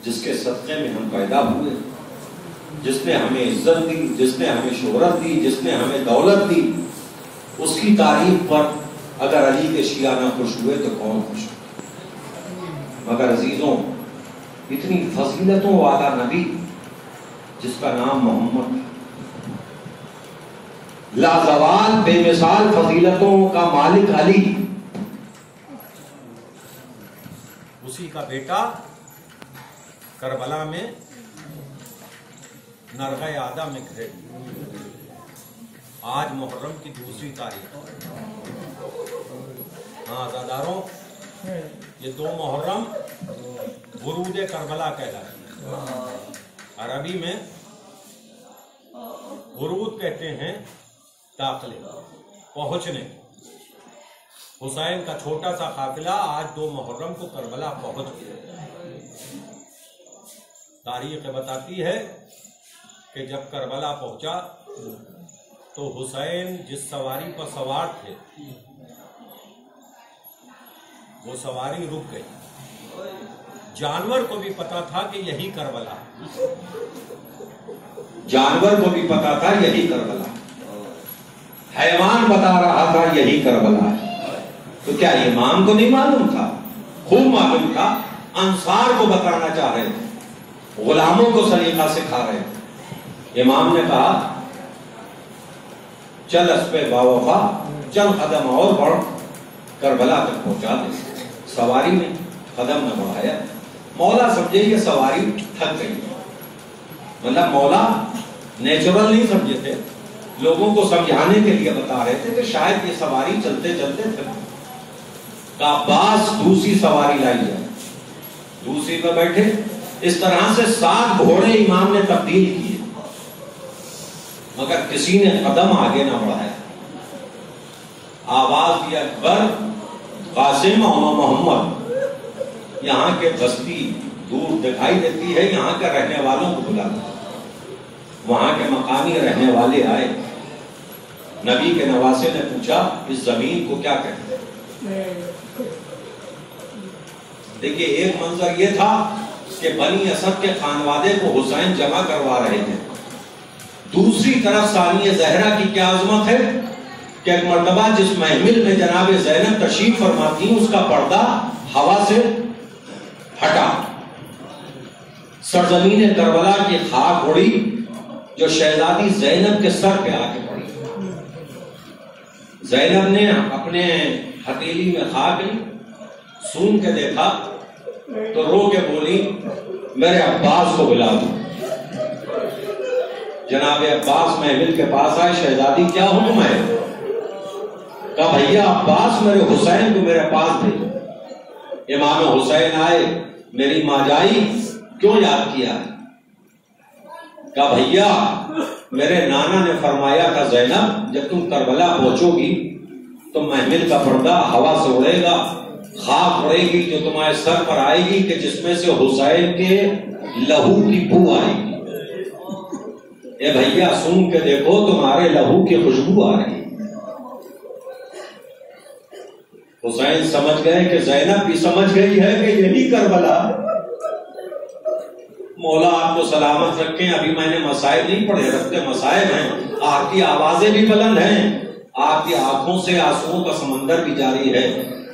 जिसके सदक़े में हम पैदा हुए, जिसने हमें इज्जत दी, जिसने हमें शोहरत दी, जिसने हमें दौलत दी, उसकी तारीफ पर अगर अली के शिया ना खुश हुए तो कौन खुश हुए। मगर अजीजों, इतनी फजीलतों वाला नबी जिसका नाम मोहम्मद, लाजवाल बेमिसाल फजीलतों का मालिक अली, उसी का बेटा करबला में नरग़े आदा में घिरे। आज मुहर्रम की दूसरी तारीख। हाँ आज़ादारों, ये 2 मुहर्रम वुरूद करबला कहलाती है। अरबी में वुरूद कहते हैं दाखिले, पहुंचने। हुसैन का छोटा सा काफिला आज 2 मुहर्रम को करबला पहुंच गया। तारीख बताती है कि जब करबला पहुंचा तो हुसैन जिस सवारी पर सवार थे वो सवारी रुक गई। जानवर को भी पता था कि यही करबला, जानवर को भी पता था यही करबला, हैवान बता रहा था यही करबला है। तो क्या इमाम को नहीं मालूम था? खूब मालूम था। अंसार को बताना चाह रहे थे, गुलामों को सलीका सिखा रहे थे। इमाम ने कहा चल अस्पे बावफा, चल कदम और बढ़, करबला तक पहुंचा दे। सवारी में कदम न बढ़ाया। मौला समझे ये सवारी थक गई, मतलब मौला नेचुरल नहीं समझे थे, लोगों को समझाने के लिए बता रहे थे कि शायद ये सवारी चलते चलते थक। अब्बास दूसरी सवारी लाई जाए, दूसरी पर बैठे। इस तरह से 7 घोड़े इमाम ने तब्दील किए, मगर किसी ने कदम आगे ना बढ़ाया। आवाज दिया अकबर, कासिम और मोहम्मद, यहाँ के बस्ती दूर दिखाई देती है, यहाँ के रहने वालों को बुला। वहां के मकामी रहने वाले आए। नबी के नवासे ने पूछा इस जमीन को क्या कहते हैं? देखिए, एक मंजर ये था कि बनी असद के खानवादे को हुसैन जमा करवा रहे थे। दूसरी तरफ सानिया जहरा की क्या अजमत है कि एक मर्तबा जिस महमिल में जनाब ज़ैनब तशरीफ फरमाती हैं उसका पर्दा हवा से हटा, सरजमीन करबला की खाक उड़ी जो शहजादी ज़ैनब के सर पे आके पड़ी। ज़ैनब ने अपने हथेली में खाक ली, सूंघ के देखा तो रो के बोली मेरे अब्बास को बुला दो। जनाब अब्बास महमिल के पास आए, शहजादी क्या हुक्म है? कहा भैया अब्बास मेरे हुसैन को मेरे पास भेजो। इमाम हुसैन आए, मेरी माँ जाई क्यों याद किया? कहा भैया मेरे नाना ने फरमाया था ज़ैनब जब तुम करबला पहुंचोगी तो महमिल का पर्दा हवा से उड़ेगा, खाक उड़ेगी जो तुम्हारे सर पर आएगी कि जिसमें से हुसैन के लहू की बू आएगी। ए भैया सुन के देखो तुम्हारे लहू की खुशबू आ रही। हुसैन समझ गए कि ज़ैनब भी समझ गई है कि यही करबला। मौला आपको सलामत रखें। अभी मैंने मसाइब नहीं पढ़े, रखते मसाइब हैं। आपकी आवाजें भी बुलंद हैं, आपकी आंखों से आंसुओं का समंदर भी जारी है।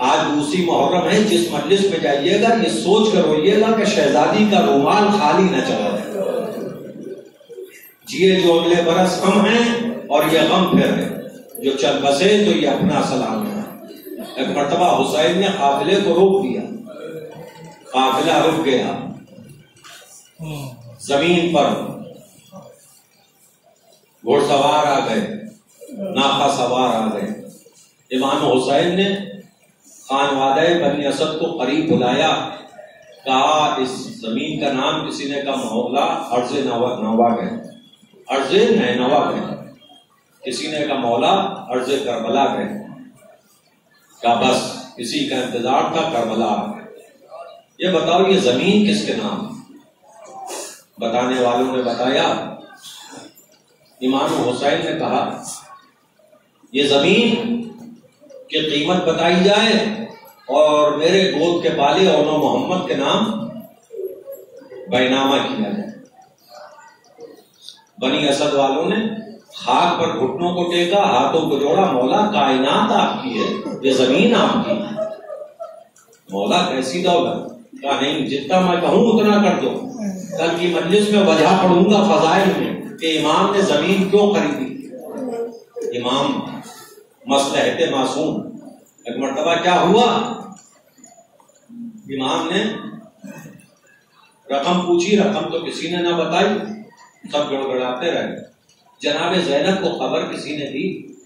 आज दूसरी मुहर्रम है, जिस मजलिस में जाइएगा ये सोच कर रोइएगा कि शहजादी का रुमाल खाली न चला जाए। जिए जो अगले बरस हम हैं और ये गम फिर है, जो चल बसे तो ये अपना सलाम है। एक मर्तबा हुसैन ने काफिले को रोक दिया, काफिला रुक गया। जमीन पर घुड़सवार आ गए, नाका सवार आ गए। इमाम हुसैन ने खानवादे बनी असद को करीब बुलाया, कहा इस जमीन का नाम किसी ने कहा मौला अर्ज़े नवा है, अर्ज़े नैनवा है। किसी ने कहा मौला अर्ज़े करबला है। कहा बस इसी का इंतजार था, करबला। ये बताओ ये जमीन किसके नाम? बताने वालों ने बताया, इमाम हुसैन ने कहा ये जमीन की कीमत बताई जाए और मेरे गोद के पाले और मोहम्मद के नाम बैनामा किया जाए। बनी असद वालों ने खाक पर घुटनों को टेका, हाथों को जोड़ा, मौला कायनात आपकी है, ये जमीन आपकी है। मौला कैसी दौलत? कहा नहीं, जितना मैं कहूं उतना कर दो। कल की मजलिस में वजह पढ़ूंगा फजाइल में कि इमाम ने जमीन क्यों खरीदी। इमाम मसलहत मासूम। एक मर्तबा क्या हुआ, इमाम ने रकम पूछी, रकम तो किसी ने ना बताई, सब गड़गड़ाते रहे। जनाब ज़ैनब को खबर किसी ने दी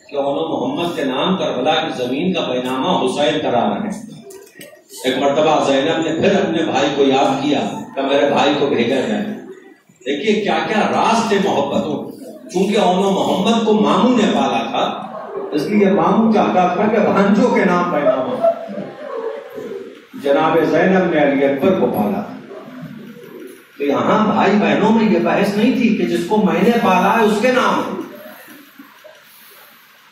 कि उन्होंने मोहम्मद के नाम करबला की जमीन का बैनामा हुसैन करा रहे हैं। एक मर्तबा ज़ैनब ने फिर अपने भाई को याद किया कि मेरे भाई को भेजा जाए। देखिए क्या क्या राज थे मोहब्बतों। चूंकि उन्होंने मोहम्मद को मामू ने पाला था, इसलिए मामू चाहता था कि भांजों के नाम बैनामा। जनाब ज़ैनब ने अली अकबर को पाला। तो यहां भाई बहनों में यह बहस नहीं थी कि जिसको मैंने पाला है उसके नाम है।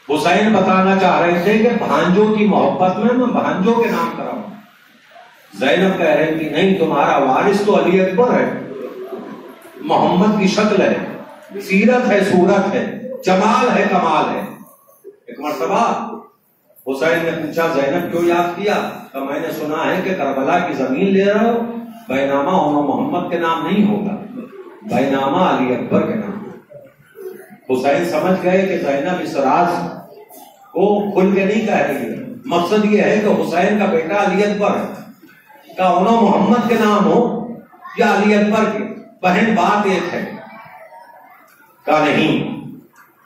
हुसैन बताना चाह रहे थे कि भांजों की मोहब्बत में मैं भांजों के नाम कराऊं। ज़ैनब कह रही थी नहीं, तुम्हारा वारिस तो अली अकबर है, मोहम्मद की शक्ल है, सीरत है, सूरत है, जमाल है, कमाल है। एक मर्तबा हुसैन ने पूछा ज़ैनब क्यों याद किया? तो मैंने सुना है कि करबला की जमीन ले रहे हो, बैनामा मोहम्मद के नाम नहीं होगा, बैनामा अली अकबर के नाम। हुसैन समझ गए कि ज़ैनब इस राज को खुल के नहीं कह रही है। मकसद ये है कि हुसैन का बेटा अली अकबर है, का उन्होंने मोहम्मद के नाम हो या अली अकबर के, बहन बात एक है। का नहीं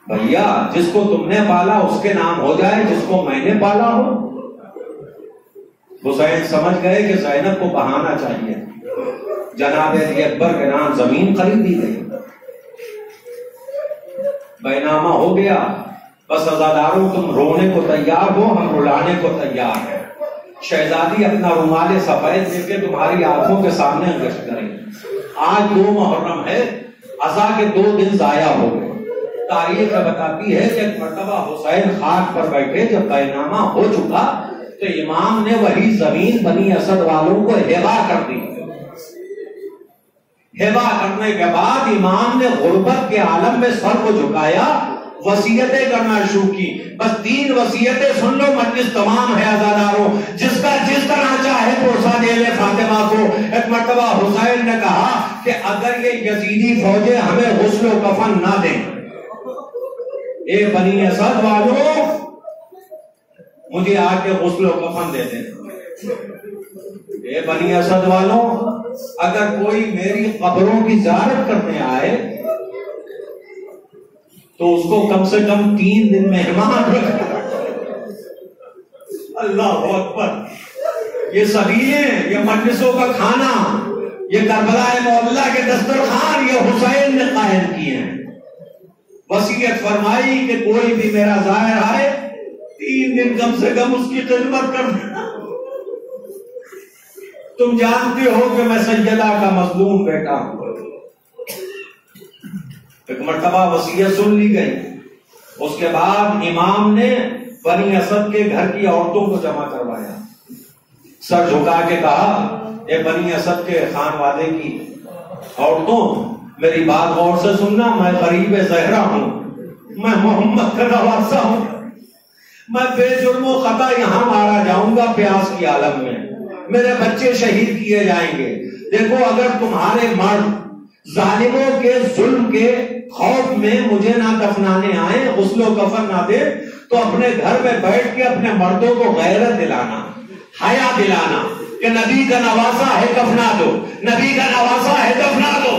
भैया, जिसको तुमने पाला उसके नाम हो जाए, जिसको मैंने पाला हो। हुसैन समझ गए कि ज़ैनब को बहाना चाहिए। जनाब अली अकबर के नाम जमीन खरीदी गई, बैनामा हो गया। बस अज़ादारों तुम रोने को तैयार हो, हम रुलाने को तैयार हैं। शहजादी अपना रुमाल सफेद लेके तुम्हारी आंखों के सामने गश्त करेंगे। आज 2 मुहर्रम है, अज़ा के 2 दिन जाया हो गए। तारीख बताती है कि एक मर्तबा हुसैन खाक पर बैठे, जब बैनामा हो चुका तो इमाम ने वही जमीन बनी असद वालों को हिबा कर दी। हिबा करने के बाद इमाम ने गुर्बत के आलम में सर को झुकाया, वसीयतें करना शुरू की। बस 3 वसीयतें सुन लो, मजलिस तमाम है अज़ादारों। जिसका जिस तरह चाहे पुरसा दे ले फातिमा को। एक मर्तबा हुसैन ने कहा कि अगर ये यजीदी फौजें हमें गुस्ल कफन ना दें, ए बनी असद वालों मुझे आके गुस्ल कफन दे दें। ए बनी असद वालों, अगर कोई मेरी कब्रों की ज़ियारत करने आए तो उसको कम से कम 3 दिन मेहमान रख। अल्लाह अकबर। ये सबीलें, ये मजलिसों का खाना, ये करबला मौला के दस्तरखान ये हुसैन ने कायम किए हैं। वसीयत फरमाई कि कोई भी मेरा ज़ाहिर आए 3 दिन कम से कम उसकी खिदमत करना। तुम जानते हो कि मैं सैयदा का मजलूम बेटा हूं। एक मर्तबा वसीयत सुन ली गई। उसके बाद इमाम ने बनी असद के घर की औरतों को जमा करवाया, सर झुका के कहा, ए बनी असद के खानवादे की औरतों, मेरी बात गौर से सुनना। मैं गरीब ज़हरा हूं, मैं मोहम्मद का नवासा हूं, मैं बेजुर्मो खता यहां मारा जाऊंगा प्यास की आलम में, मेरे बच्चे शहीद किए जाएंगे। देखो, अगर तुम्हारे मर्द जालिमों के जुल्म के खौफ में मुझे ना दफनाने आए, गुस्लो कफन ना दे, तो अपने घर में बैठ के अपने मर्दों को गैरत दिलाना, हया दिलाना कि नबी का नवासा है कफना दो, नबी का नवासा है दफना दो।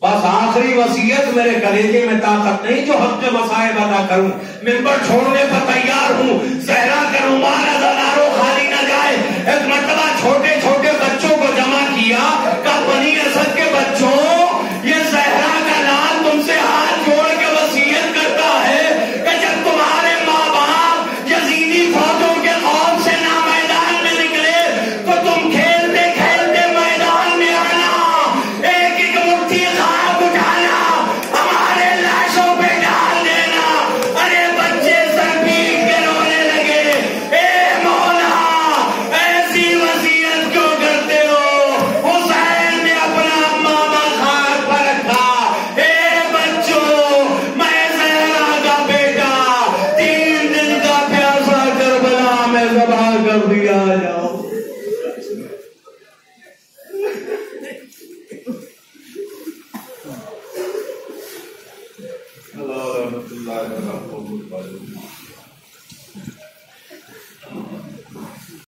बस आखिरी वसीयत, मेरे कलेजे में ताकत नहीं जो हक के मसाइब अदा करूं, मिंबर छोड़ने पर तैयार हूं। सहरा का रुमाल अज़ादारों खाली न जाए। एक मर्तबा छोटे छोटे बच्चों को जमा किया, का बनी असद के बच्चों, ये सहरा का नाम तुमसे हाथ जोड़ के वसीयत करता है कि जब तुम्हारे माँ बाप यजीदी फौजों के खौफ से ना मैदान में निकले तो तुम खेलते खेलते मैदान में आना, एक एक मुट्ठी खाक उठाना, हमारे लाशों पे डाल देना। अरे बच्चे सर पीट के रोने लगे, ए मौला ऐसी वसीयत क्यों रहमतुल्लाहि व बरकातुहू।